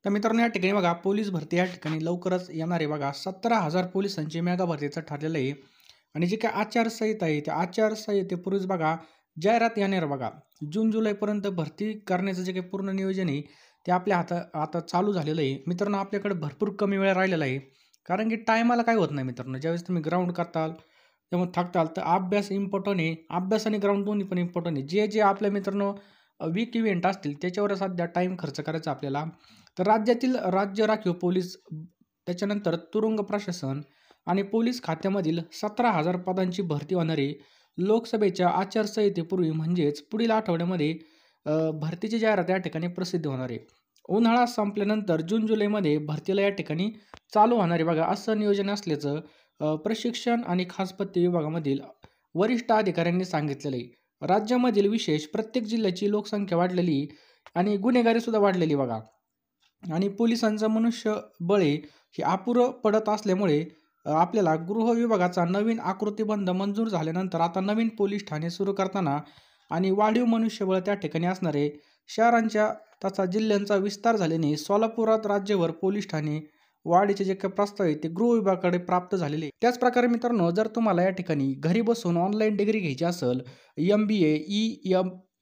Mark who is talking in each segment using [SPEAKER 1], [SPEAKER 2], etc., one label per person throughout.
[SPEAKER 1] तर मित्रांनो, या ठिकाणी बघा पोलीस भरती या ठिकाणी लवकरच येणार आहे बघा. 17,000 पोलिसांची मेगा भरतीचं ठरलेलं आहे. आणि जी काही आचारसंहिता आहे, त्या आचारसंहितेपूर्वीच बघा जाहिरात येणार बघा. जून-जुलैपर्यंत भरती करण्याचं जे काही पूर्ण नियोजन आहे, ते आपल्या आता चालू झालेलं आहे. मित्रांनो, आपल्याकडे भरपूर कमी वेळ राहिलेला आहे. कारण की टायमाला काय होत नाही मित्रांनो, ज्यावेळेस तुम्ही ग्राउंड करताल, त्यामुळे थकताल, तर अभ्यास इम्पॉर्टंट आहे. अभ्यास आणि ग्राउंड दोन्ही पण इम्पॉर्टंट आहे. जे आपल्या मित्रांनो वीक इव्हेंट असतील, त्याच्यावर सध्या टाईम खर्च करायचा आपल्याला. तर राज्यातील राज्य राखीव पोलीस, त्याच्यानंतर तुरुंग प्रशासन आणि पोलीस खात्यामधील 17,000 पदांची भरती होणार आहे. लोकसभेच्या आचारसंहितेपूर्वी म्हणजेच पुढील आठवड्यामध्ये भरतीची जाहिरात या ठिकाणी प्रसिद्ध होणार आहे. उन्हाळा संपल्यानंतर जून-जुलैमध्ये भरतीला या ठिकाणी चालू होणार आहे बघा, असं नियोजन असल्याचं प्रशिक्षण आणि खास पत्ते विभागामधील वरिष्ठ अधिकाऱ्यांनी सांगितलेलं आहे. राज्यामधील विशेष प्रत्येक जिल्ह्याची लोकसंख्या वाढलेली आणि गुन्हेगारी सुद्धा वाढलेली बघा. आणि पोलिसांचं मनुष्यबळ हे अपुरं पडत असल्यामुळे आपल्याला गृह विभागाचा नवीन आकृतिबंध मंजूर झाल्यानंतर आता नवीन पोलीस ठाणे सुरू करताना आणि वाढीव मनुष्यबळ त्या ठिकाणी असणारे शहरांच्या तथा जिल्ह्यांचा विस्तार झाल्याने सोलापुरात राज्यभर पोलीस ठाणे वाढीचे जे काही प्रस्ताव आहे ते गृह विभागाकडे प्राप्त झालेले आहे. त्याचप्रकारे मित्रांनो, जर तुम्हाला या ठिकाणी घरी बसून ऑनलाईन डिग्री घ्यायची असेल, MBA,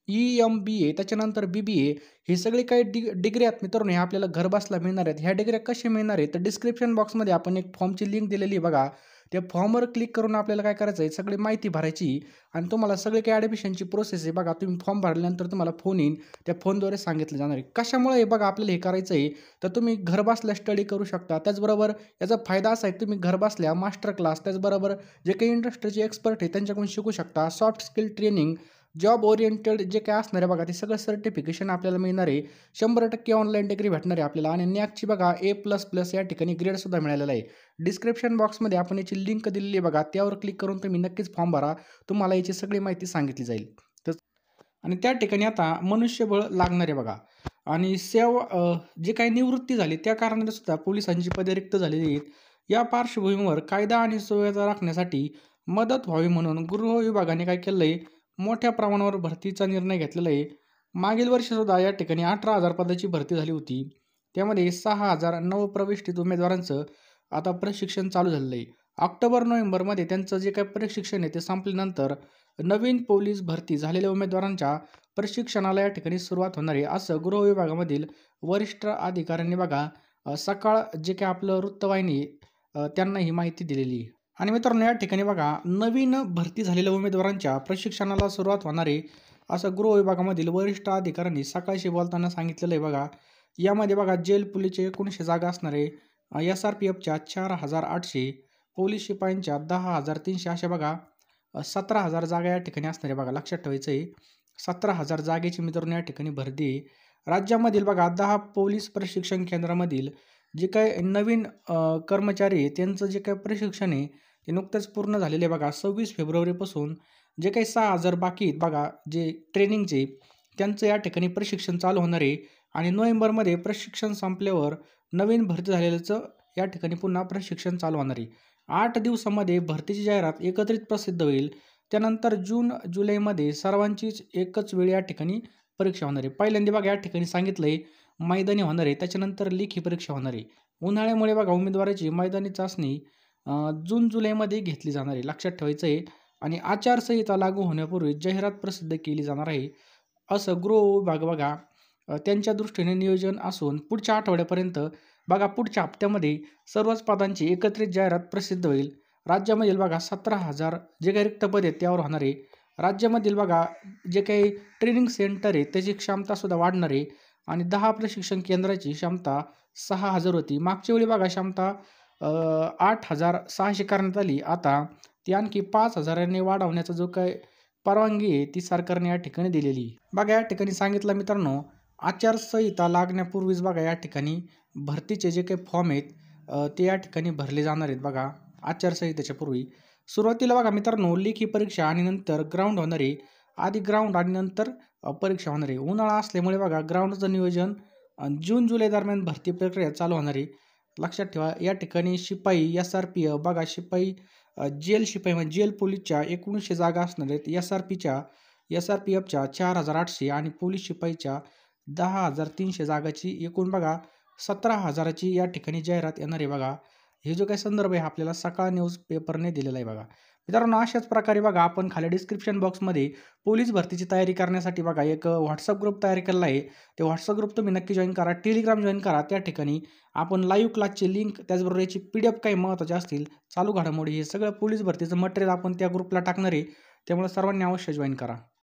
[SPEAKER 1] EMBA, त्याच्यानंतर BBA, हे सगळे काही डिग्री आहेत मित्रांनो, ह्या आपल्याला घर बसल्या मिळणार आहेत. ह्या डिग्र्या कशा मिळणार आहेत, तर डिस्क्रिप्शन बॉक्समध्ये आपण एक फॉर्मची लिंक दिलेली आहे बघा. त्या फॉर्मवर क्लिक करून आपल्याला काय करायचं आहे, सगळी माहिती भरायची आणि तुम्हाला सगळे काही ॲडमिशनची प्रोसेस आहे बघा. तुम्ही फॉर्म भरल्यानंतर तुम्हाला फोन येईल, त्या फोनद्वारे सांगितलं जाणार आहे. कशामुळे हे बघा आपल्याला हे करायचं आहे, तर तुम्ही घर बसल्या स्टडी करू शकता. त्याचबरोबर याचा फायदा असा आहे की तुम्ही घर बसल्या मास्टर क्लास, त्याचबरोबर जे काही इंडस्ट्रीचे एक्सपर्ट आहे त्यांच्याकडून शिकू शकता. Soft skill training, job oriented जे काय असणार आहे बघा, ते सगळं सर्टिफिकेशन आपल्याला मिळणार आहे. 100% ऑनलाईन डिग्री भेटणार आहे आपल्याला आणि नॅकची बघा A++ या ठिकाणी ग्रेडसुद्धा मिळालेला आहे. डिस्क्रिप्शन बॉक्समध्ये आपण याची लिंक दिलेली आहे बघा, त्यावर क्लिक करून तुम्ही नक्कीच फॉर्म भरा. तुम्हाला याची सगळी माहिती सांगितली जाईल. तर आणि त्या ठिकाणी आता मनुष्यबळ लागणार आहे बघा. आणि जे काही निवृत्ती झाली त्या कारणाने सुद्धा पोलिसांची पदे रिक्त झालेली आहेत. या पार्श्वभूमीवर कायदा आणि सुव्यवस्था राखण्यासाठी मदत व्हावी म्हणून गृह विभागाने काय केलं आहे, मोठ्या प्रमाणावर भरतीचा निर्णय घेतलेला आहे. मागील वर्षीसुद्धा या ठिकाणी 18,000 पदाची भरती झाली होती. त्यामध्ये 6,000 नवप्रविष्टित उमेदवारांचं आता प्रशिक्षण चालू झालेलं आहे. ऑक्टोबर-नोव्हेंबरमध्ये त्यांचं जे काही प्रशिक्षण आहे ते संपल्यानंतर नवीन पोलीस भरती झालेल्या उमेदवारांच्या प्रशिक्षणाला या ठिकाणी सुरुवात होणार आहे, असं गृह विभागामधील वरिष्ठ अधिकाऱ्यांनी बघा सकाळ जे काही आपलं वृत्तवाहिनी त्यांना ही माहिती दिलेली आहे. आणि मित्रांनो, या ठिकाणी बघा नवीन भरती झालेल्या उमेदवारांच्या प्रशिक्षणाला सुरुवात होणार आहे, असं गृह विभागामधील वरिष्ठ अधिकाऱ्यांनी सकाळशी बोलताना सांगितलेलं आहे बघा. यामध्ये बघा जेल पोलीसचे 1900 जागा असणार आहे, SRPFच्या 4,800, पोलीस शिपायांच्या 10,300, अशा बघा 17,000 जागा या ठिकाणी असणार आहे बघा. लक्षात ठेवायचं आहे, 17,000 जागेची मित्रांनो या ठिकाणी भरती आहे. राज्यामधील बघा 10 पोलीस प्रशिक्षण केंद्रामधील जे काही नवीन कर्मचारी आहे त्यांचं जे काही प्रशिक्षण आहे ते नुकतंच पूर्ण झालेले आहे बघा. 26 फेब्रुवारीपासून जे काही 6,000 बाकी आहेत बघा जे ट्रेनिंगचे, त्यांचं या ठिकाणी प्रशिक्षण चालू होणार आहे. आणि नोव्हेंबरमध्ये प्रशिक्षण संपल्यावर नवीन भरती झालेल्याचं या ठिकाणी पुन्हा प्रशिक्षण चालू होणार आहे. 8 दिवसामध्ये भरतीची जाहिरात एकत्रित प्रसिद्ध होईल. त्यानंतर जून-जुलैमध्ये सर्वांचीच एकच वेळ या ठिकाणी परीक्षा होणार आहे. पहिल्यांदा बघा या ठिकाणी सांगितलं आहे मैदानी होणार आहे, त्याच्यानंतर लेखी परीक्षा होणार आहे. उन्हाळ्यामुळे बघा उमेदवाराची मैदानी चाचणी जून-जुलैमध्ये घेतली जाणार आहे. लक्षात ठेवायचं आहे. आणि आचारसंहिता लागू होण्यापूर्वी जाहिरात प्रसिद्ध केली जाणार आहे, असं गृह विभाग बघा त्यांच्या दृष्टीने नियोजन असून पुढच्या आठवड्यापर्यंत बघा पुढच्या हप्त्यामध्ये सर्वच पदांची एकत्रित जाहिरात प्रसिद्ध होईल. राज्यामधील बघा 17,000 जे काही रिक्त पद आहेत त्यावर होणार आहे. राज्यामधील बघा जे काही ट्रेनिंग सेंटर आहे त्याची क्षमतासुद्धा वाढणार आहे. आणि 10 प्रशिक्षण केंद्राची क्षमता 6,000 होती. मागच्या वेळी बघा क्षमता 8,600 करण्यात आली. आता ती आणखी 5,000 वाढवण्याचा जो काही परवानगी आहे ती सरकारने या ठिकाणी दिलेली आहे. बघा या ठिकाणी सांगितलं मित्रांनो, आचारसंहिता लागण्यापूर्वीच बघा या ठिकाणी भरतीचे जे काही फॉर्म आहेत ते या ठिकाणी भरले जाणार आहेत बघा. आचारसंहितेच्या पूर्वी सुरुवातीला बघा मित्रांनो लेखी परीक्षा आणि नंतर ग्राउंड होणार आहे. आधी ग्राउंड आणि नंतर परीक्षा होणार आहे. उन्हाळा असल्यामुळे बघा ग्राउंडचं नियोजन जून-जुलै दरम्यान भरती प्रक्रिया चालू होणार आहे. लक्षात ठेवा या ठिकाणी शिपाई SRPF बघा शिपाई जेल शिपाई म्हणजे जेल पोलीसच्या 1900 जागा असणार आहेत. SRPFच्या 4,800 आणि पोलीस शिपाईच्या 10,300 जागाची एकूण बघा 17,000ची या ठिकाणी जाहिरात येणार आहे बघा. हे जो काही संदर्भ आहे आपल्याला सकाळ न्यूज पेपरने दिलेला आहे बघा. मित्रांनो अशाच प्रकारे बघा आपण खाली डिस्क्रिप्शन बॉक्समध्ये पोलीस भरतीची तयारी करण्यासाठी बघा एक WhatsApp ग्रुप तयार केलेला आहे. ते WhatsApp ग्रुप तुम्ही नक्की जॉइन करा. टेलिग्राम जॉइन करा. त्या ठिकाणी आपण लाईव्ह क्लासची लिंक त्याचबरोबर याची PDF काही महत्त्वाचे असतील, चालू घडामोडी हे सगळं पोलीस भरतीचं मटेरियल आपण त्या ग्रुपला टाकणार आहे. त्यामुळे सर्वांनी अवश्य जॉइन करा.